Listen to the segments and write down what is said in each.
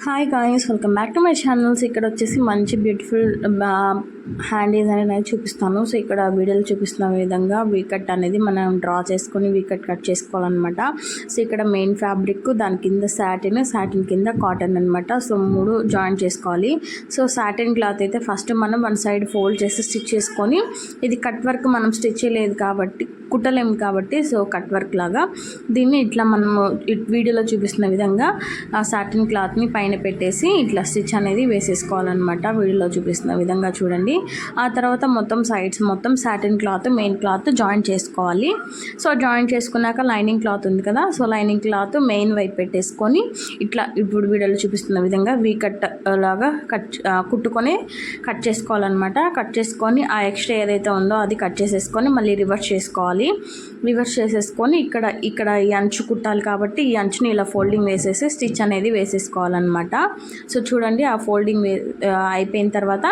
Hi guys, welcome back to my channels. ఇక్కడ వచ్చేసి మంచి బ్యూటిఫుల్ హ్యాండ్ డిజైన్ అనేది చూపిస్తాను. సో ఇక్కడ వీడియోలో చూపిస్తున్న విధంగా వీకట్ అనేది మనం డ్రా చేసుకొని వీకట్ కట్ చేసుకోవాలన్నమాట. సో ఇక్కడ మెయిన్ ఫ్యాబ్రిక్, దాని కింద సాటిన్ కింద కాటన్ అనమాట. సో 3 జాయిన్ చేసుకోవాలి. సో సాటిన్ క్లాత్ అయితే ఫస్ట్ మనం 1 సైడ్ ఫోల్డ్ చేసి స్టిచ్ చేసుకొని, ఇది కట్ వర్క్ మనం స్టిచ్ చేయలేదు కాబట్టి కుట్టలేము కాబట్టి సో కట్ వర్క్ లాగా దీన్ని ఇట్లా మనము వీడియోలో చూపిస్తున్న విధంగా ఆ సాటిన్ క్లాత్ని పైన పెట్టేసి ఇట్లా స్టిచ్ అనేది వేసేసుకోవాలన్నమాట. వీడియోలో చూపిస్తున్న విధంగా చూడండి. ఆ తర్వాత మొత్తం సైడ్స్ మొత్తం satin cloth main cloth join చేసుకోవాలి. సో జాయిన్ చేసుకున్నాక లైనింగ్ క్లాత్ ఉంది కదా, సో లైనింగ్ క్లాత్ మెయిన్ వైపు పెట్టేసుకొని ఇట్లా ఇప్పుడు వీడియోలో చూపిస్తున్న విధంగా వీ కట్ లాగా కుట్టుకొని కట్ చేసుకోవాలన్నమాట. కట్ చేసుకొని ఆ ఎక్స్ట్రా ఏదైతే ఉందో అది కట్ చేసేసుకొని మళ్ళీ రివర్స్ చేసుకోవాలి. రివర్స్ చేసేసుకొని ఇక్కడ ఈ అంచు కుట్టాలి కాబట్టి ఈ అంచుని ఇలా ఫోల్డింగ్ వేసేసి స్టిచ్ అనేది వేసేసుకోవాలన్నమాట. సో చూడండి, ఆ ఫోల్డింగ్ అయిపోయిన తర్వాత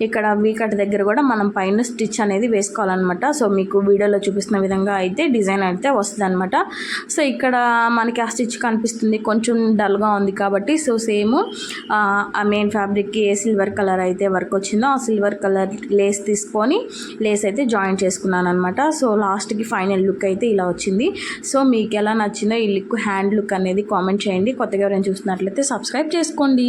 ఇక్కడ వీకట్ దగ్గర కూడా మనం పైన స్టిచ్ అనేది వేసుకోవాలన్నమాట. సో మీకు వీడియోలో చూపిస్తున్న విధంగా అయితే డిజైన్ అయితే వస్తుంది అనమాట. సో ఇక్కడ మనకి ఆ స్టిచ్ కనిపిస్తుంది, కొంచెం డల్గా ఉంది కాబట్టి సో సేమ్ ఆ మెయిన్ ఫ్యాబ్రిక్కి ఏ సిల్వర్ కలర్ అయితే వర్క్ వచ్చిందో ఆ సిల్వర్ కలర్ లేస్ తీసుకొని లేస్ అయితే జాయిన్ చేసుకున్నాను అనమాట. సో లాస్ట్కి ఫైనల్ లుక్ అయితే ఇలా వచ్చింది. సో మీకు ఎలా నచ్చిందో ఈ లుక్, హ్యాండ్ లుక్ అనేది కామెంట్ చేయండి. కొత్తగా ఎవరైనా చూస్తున్నట్లయితే సబ్స్క్రైబ్ చేసుకోండి.